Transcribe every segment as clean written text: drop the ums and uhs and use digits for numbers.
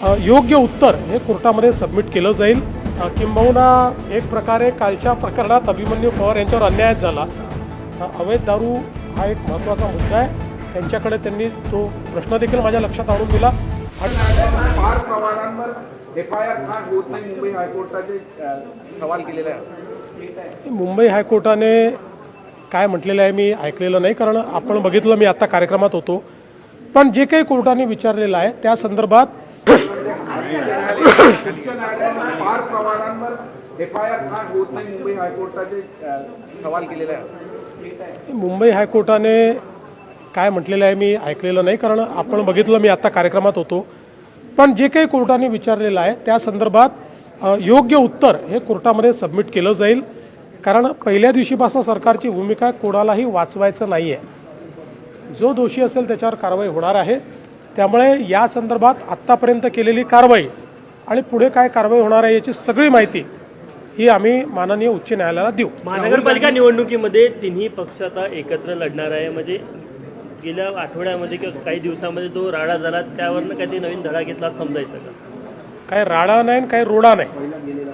योग्य उत्तर हे कोर्टामध्ये सबमिट केलं जाईल। किंबहुना एक प्रकारे कालच्या प्रकरणात अभिमन्यू पवार यांच्यावर अन्याय झाला। अवैध दारू हा एक महत्त्वाचा मुद्दा आहे, त्यांच्याकडे त्यांनी तो प्रश्न देखील माझ्या लक्षात आणून दिला आणि फार प्रमाणांवर FIR का होत नाही मुंबई हायकोर्टाचे सवाल केलेला आहे। मुंबई हायकोर्टाने काय म्हटलेलं आहे मी ऐकलेलं नाही, कारण आपण बघितलं मी आता कार्यक्रमात होतो, पण जे काही कोर्टाने विचारलेलं आहे त्या संदर्भात फार प्रमाणांवर FIR का होत नाही मुंबई हायकोर्टाचे सवाल केलेला आहे। मुंबई हायकोर्टाने काय म्हटलेलं आहे मी ऐकलेलं नाही, कारण आपण बघितलं मी आता कार्यक्रमात होतो, पण जे काही कोर्टाने विचारलेलं आहे त्या संदर्भात योग्य उत्तर हे कोर्टामध्ये सबमिट केलं जाईल। कारण पहिल्या दिवशीपासून सरकारची भूमिका कोणालाही वाचवायचं नाही आहे, जो दोषी असेल त्याच्यावर कारवाई होणार आहे। त्यामुळे या संदर्भात आत्तापर्यंत केलेली कारवाई आणि पुढे काय कारवाई होणार आहे याची सगळी माहिती ही आम्ही माननीय उच्च न्यायालयाला देऊ। महानगरपालिका निवडणुकीमध्ये तिन्ही पक्ष आता एकत्र लढणार आहे। म्हणजे गेल्या आठवड्यामध्ये किंवा काही दिवसामध्ये जो राडा झाला त्यावरनं काहीतरी नवीन धडा घेतला समजायचं का? काही राडा नाही काही रोडा नाही,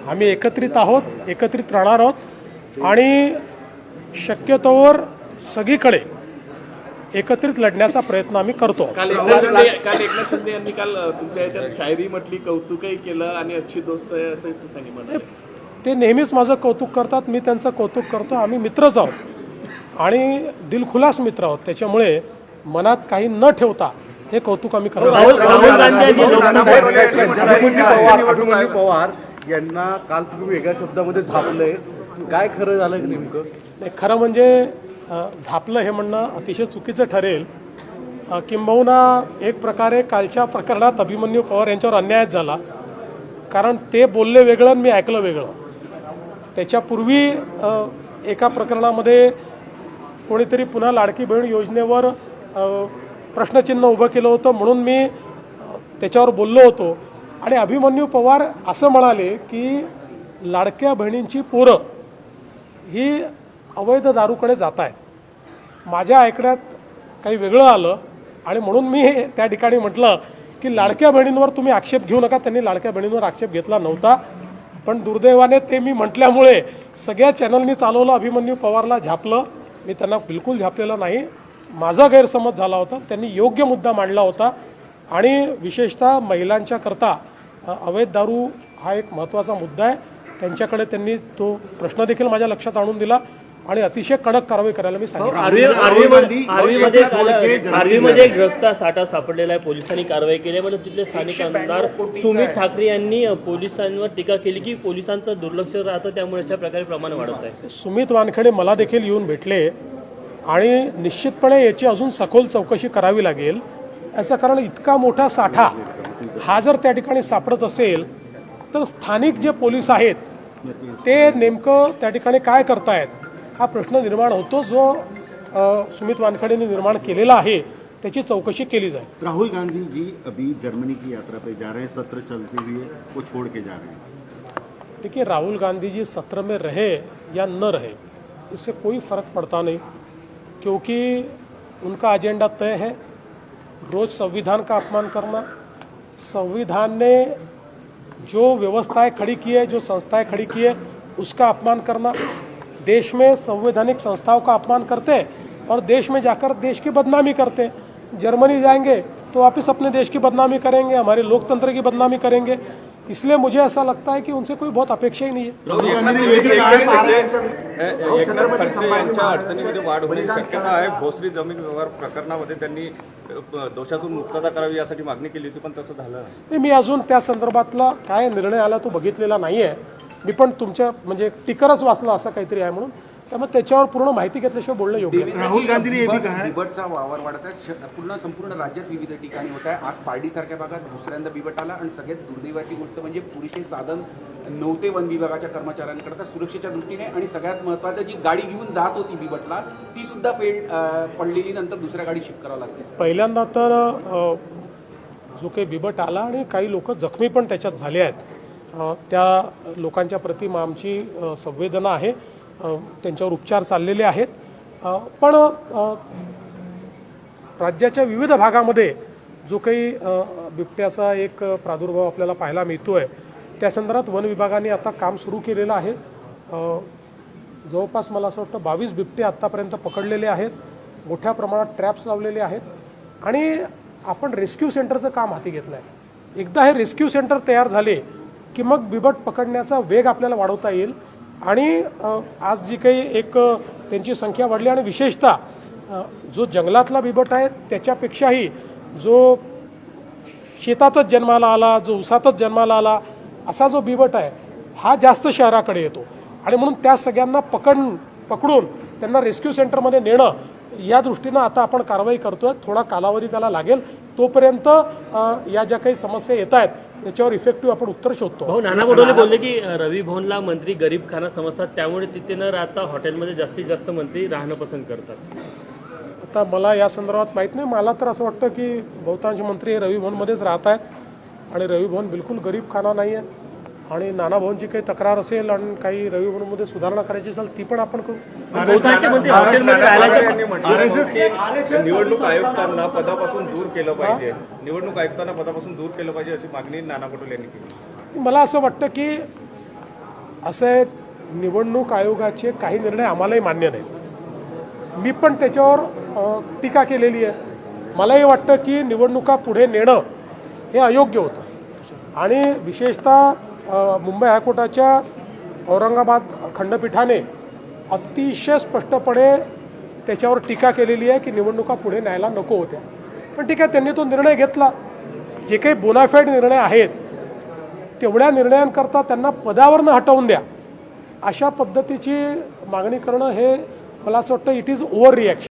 आम्ही एकत्रित आहोत, एकत्रित राहणार आहोत आणि शक्यतोवर सगळीकडे एकत्रित लढण्याचा प्रयत्न आम्ही करतो। काल एकनाथ शिंदे यांनी काल तुमच्या याच्यात शायरी म्हटली, कौतुकही केलं आणि अच्छी दोस्त आहे असं त्यांनी म्हटलं। ते नेहमीच माझं कौतुक करतात, मी त्यांचं कौतुक करतो। आम्ही मित्रच आहोत आणि दिलखुलास मित्र आहोत, त्याच्यामुळे मनात काही न ठेवता हे कौतुक आम्ही करतो। अभिमन्यू पवार यांना काल तुम्ही वेगळ्या शब्दामध्ये झापलंय, काय खरं झालं नेमकं? नाही, खरं म्हणजे झापलं हे म्हणणं अतिशय चुकीचं ठरेल। किंबहुना एक प्रकारे कालच्या प्रकरणात अभिमन्यू पवार यांच्यावर अन्याय झाला, कारण ते बोलले वेगळं आणि मी ऐकलं वेगळं। त्याच्यापूर्वी एका प्रकरणामध्ये कोणीतरी पुन्हा लाडकी बहीण योजनेवर प्रश्नचिन्ह उभं केलं होतं, म्हणून मी त्याच्यावर बोललो होतो आणि अभिमन्यू पवार असं म्हणाले की लाडक्या बहिणींची पोरं ही अवैध दारूकडे जात आहेत। माझ्या ऐकण्यात काही वेगळं आलं आणि म्हणून मी त्या ठिकाणी म्हटलं की लाडक्या बहिणींवर तुम्ही आक्षेप घेऊ नका। त्यांनी लाडक्या बहिणींवर आक्षेप घेतला नव्हता, पण दुर्दैवाने ते मी म्हटल्यामुळे सगळ्या चॅनलनी चालवलं, अभिमन्यू पवारला झापलं। मी त्यांना बिलकुल झापलेलं नाही, माझा गैरसमज झाला होता, त्यांनी योग्य मुद्दा मांडला होता आणि विशेषतः महिलांच्या करता अवैध दारू हा एक महत्त्वाचा मुद्दा आहे, त्यांच्याकडे त्यांनी तो प्रश्न देखील माझ्या लक्षात आणून दिला आणि अतिशय कडक कारवाई करायला मी सांगितलं। आर्वीमध्ये ड्रग्जचा साठा सापडलेला आहे, पोलिसांनी कारवाई केली आहे। म्हणजे तिथले स्थानिक आमदार सुमित ठाकरे यांनी पोलिसांवर टीका केली की पोलिसांचं दुर्लक्ष राहतं, त्यामुळे अशा प्रकारे प्रमाण वाढत आहे। सुमित वानखेडे मला देखील येऊन भेटले आणि निश्चितपणे याची अजून सखोल चौकशी करावी लागेल। याचं कारण इतका मोठा साठा हा जर त्या ठिकाणी सापडत असेल तर स्थानिक जे पोलीस आहेत ते नेमकं त्या ठिकाणी काय करतायत हा प्रश्न निर्माण होतो, जो सुमित वानखेडेंनी निर्माण केलेला आहे त्याची चौकशी केली जाईल। राहुल गांधी जी अभी जर्मनी की यात्रा पे जा रहे हैं, सत्र चलते हुए वो छोड़ के जा रहे हैं। देखिए, राहुल गांधी जी सत्र में रहे या न रहे इससे कोई फ़र्क पड़ता नहीं, क्योंकि उनका एजेंडा तय है। रोज़ संविधान का अपमान करना, संविधान ने जो व्यवस्थाएं खड़ी की है, जो संस्थाएं खड़ी की है, उसका अपमान करना, देश में संवैधानिक संस्थाओं का अपमान करते और देश में जाकर देश की बदनामी करते। जर्मनी जाएंगे तो वापस अपने देश की बदनामी करेंगे, हमारे लोकतंत्र की बदनामी करेंगे। इसलिए मुझे ऐसा लगता है कि उनसे कोई बहुत अपेक्षा ही नहीं है। यांच्या अडचणीमध्ये वाढ होण्याची शक्यता आहे। भोसरी जमीन व्यवहार प्रकरणामध्ये त्यांनी दोषातून मुक्तता करावी यासाठी मागणी केली होती, पण तसं झालं नाही। मी अजून त्या संदर्भातला काय निर्णय आला तो बघितलेला नाही आहे, मी पण तुमच्या म्हणजे टिकरच वाचला असं काहीतरी आहे म्हणून, त्यामुळे त्याच्यावर पूर्ण माहिती घेतल्याशिवाय बोलणं योग्य आहे। राहुल गांधी ने ये भी कहा है बिबटचा वावर वाढत आहे, संपूर्ण राज्यात विविध ठिकाणी होत आहे। आज पारडीसारख्या भागात दुसऱ्यांदा बिबट आला आणि सगळ्यात दुर्दैवाची गोष्ट म्हणजे पुरेसे साधन नव्हते वन विभागाच्या कर्मचाऱ्यांकरता सुरक्षेच्या दृष्टीने, आणि सगळ्यात महत्त्वाचं जी गाडी घेऊन जात होती बिबटला ती सुद्धा पडलेली, नंतर दुसऱ्या गाडी शिफ्ट करावं लागते। पहिल्यांदा तर जो काही बिबट आला आणि काही लोक जखमी पण त्याच्यात झाले आहेत, त्या लोकांच्या प्रति आमची संवेदना आहे, त्यांच्यावर उपचार चाललेले आहेत। पण राज्याच्या विविध भागामध्ये जो काही बिबट्याचा एक प्रादुर्भाव आपल्याला पाहायला मिळतो आहे त्या संदर्भात वन विभागाने आता काम सुरू केलेलं आहे. जवळपास मला असं वाटतं 22 बिबटे आत्तापर्यंत पकडलेले आहेत, मोठ्या प्रमाणात ट्रॅप्स लावलेले आहेत आणि आपण रेस्क्यू सेंटरचं काम हाती घेतलं आहे. एकदा हे रेस्क्यू सेंटर तयार झाले की मग बिबट पकडण्याचा वेग आपल्याला वाढवता येईल आणि आज जी काही एक त्यांची संख्या वाढली आणि विशेषतः जो जंगलातला बिबट आहे त्याच्यापेक्षाही जो शेतातच जन्माला आला, जो उसातच जन्माला आला असा जो बिबट आहे हा जास्त शहराकडे येतो आणि म्हणून त्या सगळ्यांना पकडून त्यांना रेस्क्यू सेंटरमध्ये नेणं या दृष्टीनं आता आपण कारवाई करतोय. थोडा कालावधी त्याला लागेल, तोपर्यंत या ज्या काही समस्या येत आहेत त्याच्यावर इफेक्टिव्ह आपण उत्तर शोधतो. भाऊ नाना पटोले बोलले की रवी भवनला मंत्री गरीब खाना समजतात, त्यामुळे तिथे न राहता हॉटेलमध्ये जास्तीत जास्त मंत्री राहणं पसंत करतात. आता मला या संदर्भात माहीत नाही. मला तर असं वाटतं की बहुतांश मंत्री हे रवी भवनमध्येच राहत आहेत आणि रवी भवन बिलकुल गरीब खाना नाही आहे आणि नाना भवनची काही तक्रार असेल आणि काही रवी भवनमध्ये सुधारणा करायची असेल ती पण आपण करू. बहुतांश मंत्री हॉटेलमध्ये राहायला यांनी म्हटलं की निवडणूक आयुक्तांना पदापासून दूर केलं पाहिजे, निवडणूक आयुक्तांना पदापासून दूर केलं पाहिजे अशी मागणी नाना पटोले यांनी केली. मला असं वाटतं की असे निवडणूक आयोगाचे काही निर्णय आम्हालाही मान्य नाहीत. मी पण त्याच्यावर टीका केलेली आहे. मलाही वाटतं की निवडणुका पुढे नेणं हे अयोग्य होतं आणि विशेषतः मुंबई हायकोर्टाच्या औरंगाबाद खंडपीठाने अतिशय स्पष्टपणे त्याच्यावर टीका केलेली आहे की निवडणुका पुढे न्यायला नको होत्या. पण ठीक आहे, त्यांनी तो निर्णय घेतला. जे काही बोनाफाईड निर्णय आहेत तेवढ्या निर्णयांकरता त्यांना पदावरनं हटवून द्या अशा पद्धतीची मागणी करणं हे मला असं वाटतं इट इज ओव्हर रिॲक्शन.